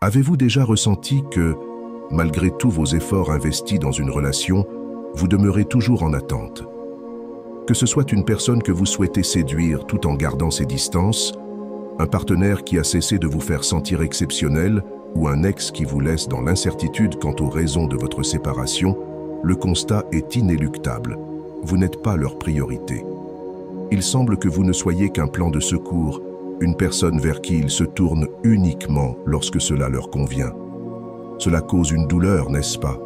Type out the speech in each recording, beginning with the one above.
Avez-vous déjà ressenti que, malgré tous vos efforts investis dans une relation, vous demeurez toujours en attente? Que ce soit une personne que vous souhaitez séduire tout en gardant ses distances, un partenaire qui a cessé de vous faire sentir exceptionnel ou un ex qui vous laisse dans l'incertitude quant aux raisons de votre séparation, le constat est inéluctable. Vous n'êtes pas leur priorité. Il semble que vous ne soyez qu'un plan de secours, une personne vers qui ils se tournent uniquement lorsque cela leur convient. Cela cause une douleur, n'est-ce pas?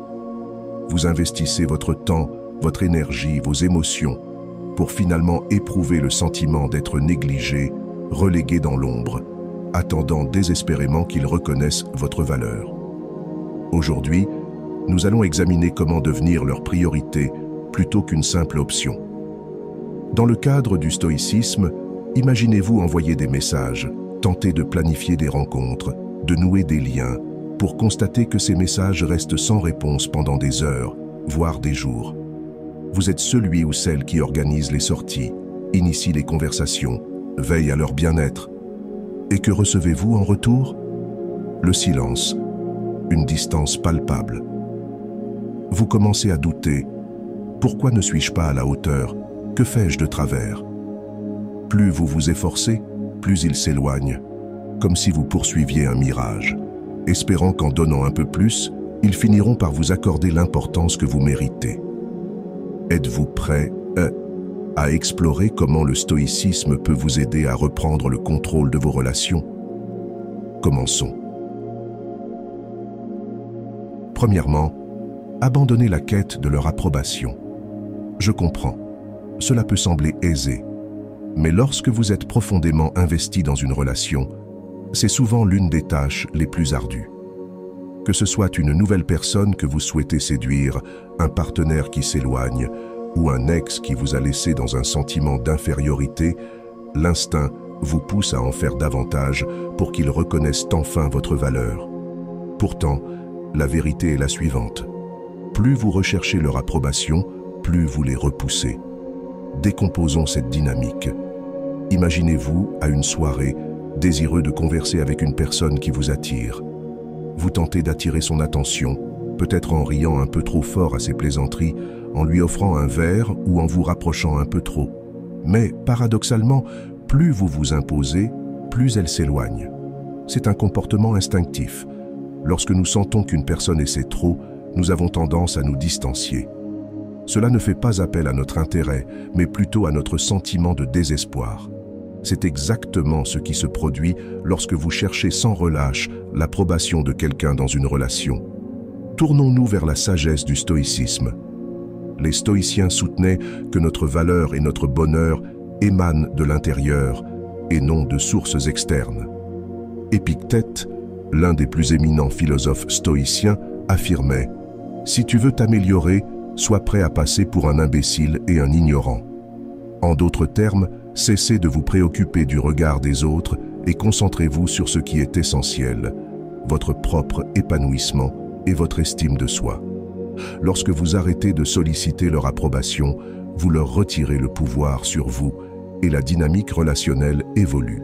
Vous investissez votre temps, votre énergie, vos émotions, pour finalement éprouver le sentiment d'être négligé, relégué dans l'ombre, attendant désespérément qu'ils reconnaissent votre valeur. Aujourd'hui, nous allons examiner comment devenir leur priorité plutôt qu'une simple option. Dans le cadre du stoïcisme, imaginez-vous envoyer des messages, tenter de planifier des rencontres, de nouer des liens, pour constater que ces messages restent sans réponse pendant des heures, voire des jours. Vous êtes celui ou celle qui organise les sorties, initie les conversations, veille à leur bien-être. Et que recevez-vous en retour? Le silence, une distance palpable. Vous commencez à douter. Pourquoi ne suis-je pas à la hauteur? Que fais-je de travers? Plus vous vous efforcez, plus ils s'éloignent, comme si vous poursuiviez un mirage, espérant qu'en donnant un peu plus, ils finiront par vous accorder l'importance que vous méritez. Êtes-vous prêt à explorer comment le stoïcisme peut vous aider à reprendre le contrôle de vos relations? Commençons. Premièrement, abandonnez la quête de leur approbation. Je comprends, cela peut sembler aisé, mais lorsque vous êtes profondément investi dans une relation, c'est souvent l'une des tâches les plus ardues. Que ce soit une nouvelle personne que vous souhaitez séduire, un partenaire qui s'éloigne, ou un ex qui vous a laissé dans un sentiment d'infériorité, l'instinct vous pousse à en faire davantage pour qu'ils reconnaissent enfin votre valeur. Pourtant, la vérité est la suivante. Plus vous recherchez leur approbation, plus vous les repoussez. Décomposons cette dynamique. Imaginez-vous à une soirée, désireux de converser avec une personne qui vous attire. Vous tentez d'attirer son attention, peut-être en riant un peu trop fort à ses plaisanteries, en lui offrant un verre ou en vous rapprochant un peu trop. Mais, paradoxalement, plus vous vous imposez, plus elle s'éloigne. C'est un comportement instinctif. Lorsque nous sentons qu'une personne essaie trop, nous avons tendance à nous distancier. Cela ne fait pas appel à notre intérêt, mais plutôt à notre sentiment de désespoir. C'est exactement ce qui se produit lorsque vous cherchez sans relâche l'approbation de quelqu'un dans une relation. Tournons-nous vers la sagesse du stoïcisme. Les stoïciens soutenaient que notre valeur et notre bonheur émanent de l'intérieur et non de sources externes. Épictète, l'un des plus éminents philosophes stoïciens, affirmait « Si tu veux t'améliorer, sois prêt à passer pour un imbécile et un ignorant. » En d'autres termes, cessez de vous préoccuper du regard des autres et concentrez-vous sur ce qui est essentiel, votre propre épanouissement et votre estime de soi. Lorsque vous arrêtez de solliciter leur approbation, vous leur retirez le pouvoir sur vous et la dynamique relationnelle évolue.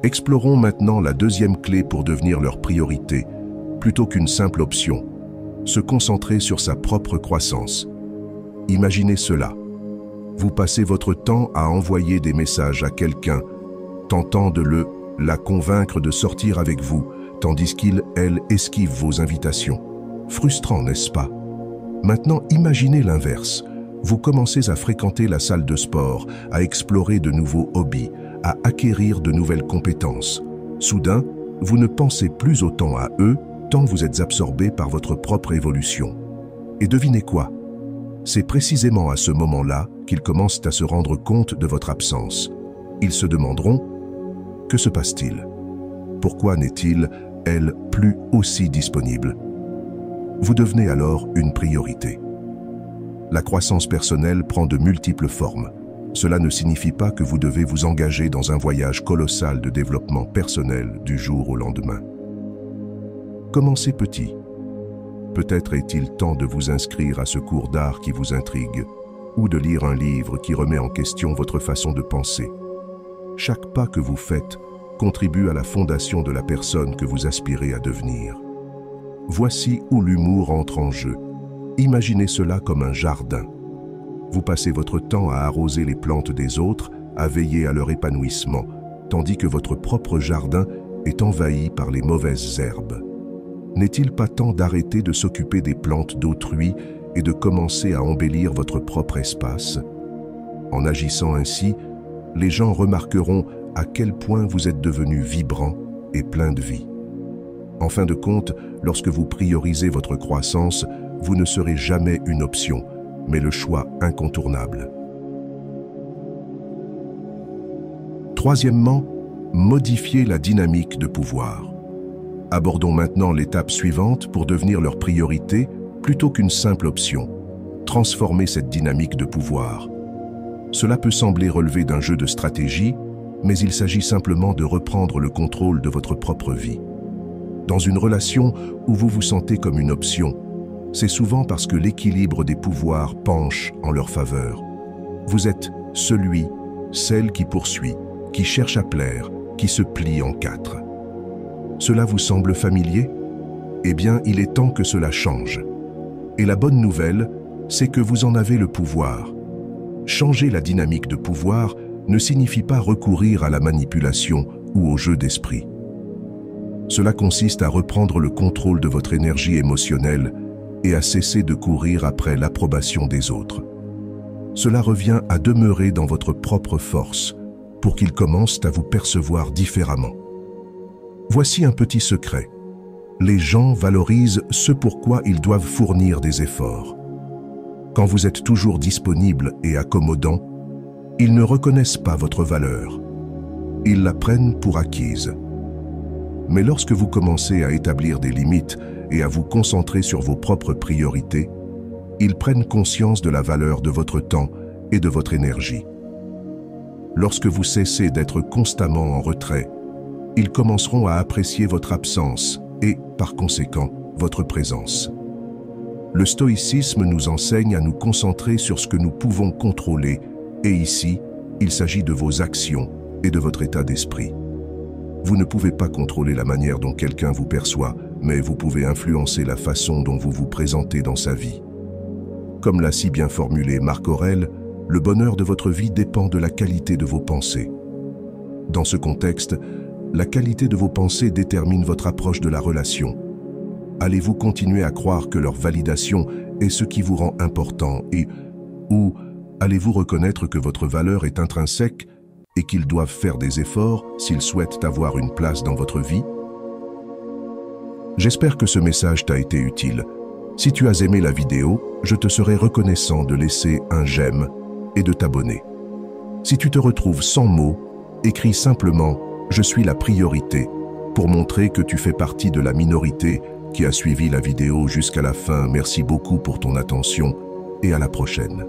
Explorons maintenant la deuxième clé pour devenir leur priorité, plutôt qu'une simple option, se concentrer sur sa propre croissance. Imaginez cela. Vous passez votre temps à envoyer des messages à quelqu'un, tentant de la convaincre de sortir avec vous, tandis qu'il, elle, esquive vos invitations. Frustrant, n'est-ce pas? Maintenant, imaginez l'inverse. Vous commencez à fréquenter la salle de sport, à explorer de nouveaux hobbies, à acquérir de nouvelles compétences. Soudain, vous ne pensez plus autant à eux, tant vous êtes absorbé par votre propre évolution. Et devinez quoi? C'est précisément à ce moment-là qu'ils commencent à se rendre compte de votre absence. Ils se demanderont « Que se passe-t-il? Pourquoi n'est-il, elle, plus aussi disponible ?» Vous devenez alors une priorité. La croissance personnelle prend de multiples formes. Cela ne signifie pas que vous devez vous engager dans un voyage colossal de développement personnel du jour au lendemain. Commencez petit. Peut-être est-il temps de vous inscrire à ce cours d'art qui vous intrigue, ou de lire un livre qui remet en question votre façon de penser. Chaque pas que vous faites contribue à la fondation de la personne que vous aspirez à devenir. Voici où l'humour entre en jeu. Imaginez cela comme un jardin. Vous passez votre temps à arroser les plantes des autres, à veiller à leur épanouissement, tandis que votre propre jardin est envahi par les mauvaises herbes. N'est-il pas temps d'arrêter de s'occuper des plantes d'autrui et de commencer à embellir votre propre espace? En agissant ainsi, les gens remarqueront à quel point vous êtes devenu vibrant et plein de vie. En fin de compte, lorsque vous priorisez votre croissance, vous ne serez jamais une option, mais le choix incontournable. Troisièmement, modifier la dynamique de pouvoir. Abordons maintenant l'étape suivante pour devenir leur priorité plutôt qu'une simple option. Transformer cette dynamique de pouvoir. Cela peut sembler relever d'un jeu de stratégie, mais il s'agit simplement de reprendre le contrôle de votre propre vie. Dans une relation où vous vous sentez comme une option, c'est souvent parce que l'équilibre des pouvoirs penche en leur faveur. Vous êtes celui, celle qui poursuit, qui cherche à plaire, qui se plie en quatre. Cela vous semble familier? Eh bien, il est temps que cela change. Et la bonne nouvelle, c'est que vous en avez le pouvoir. Changer la dynamique de pouvoir ne signifie pas recourir à la manipulation ou au jeu d'esprit. Cela consiste à reprendre le contrôle de votre énergie émotionnelle et à cesser de courir après l'approbation des autres. Cela revient à demeurer dans votre propre force pour qu'ils commencent à vous percevoir différemment. Voici un petit secret. Les gens valorisent ce pourquoi ils doivent fournir des efforts. Quand vous êtes toujours disponible et accommodant, ils ne reconnaissent pas votre valeur. Ils la prennent pour acquise. Mais lorsque vous commencez à établir des limites et à vous concentrer sur vos propres priorités, ils prennent conscience de la valeur de votre temps et de votre énergie. Lorsque vous cessez d'être constamment en retrait, ils commenceront à apprécier votre absence et, par conséquent, votre présence. Le stoïcisme nous enseigne à nous concentrer sur ce que nous pouvons contrôler, et ici, il s'agit de vos actions et de votre état d'esprit. Vous ne pouvez pas contrôler la manière dont quelqu'un vous perçoit, mais vous pouvez influencer la façon dont vous vous présentez dans sa vie. Comme l'a si bien formulé Marc Aurèle, le bonheur de votre vie dépend de la qualité de vos pensées. Dans ce contexte, la qualité de vos pensées détermine votre approche de la relation. Allez-vous continuer à croire que leur validation est ce qui vous rend important ou allez-vous reconnaître que votre valeur est intrinsèque et qu'ils doivent faire des efforts s'ils souhaitent avoir une place dans votre vie? J'espère que ce message t'a été utile. Si tu as aimé la vidéo, je te serai reconnaissant de laisser un j'aime et de t'abonner. Si tu te retrouves sans mots, écris simplement « Je suis la priorité » pour montrer que tu fais partie de la minorité qui a suivi la vidéo jusqu'à la fin. Merci beaucoup pour ton attention et à la prochaine.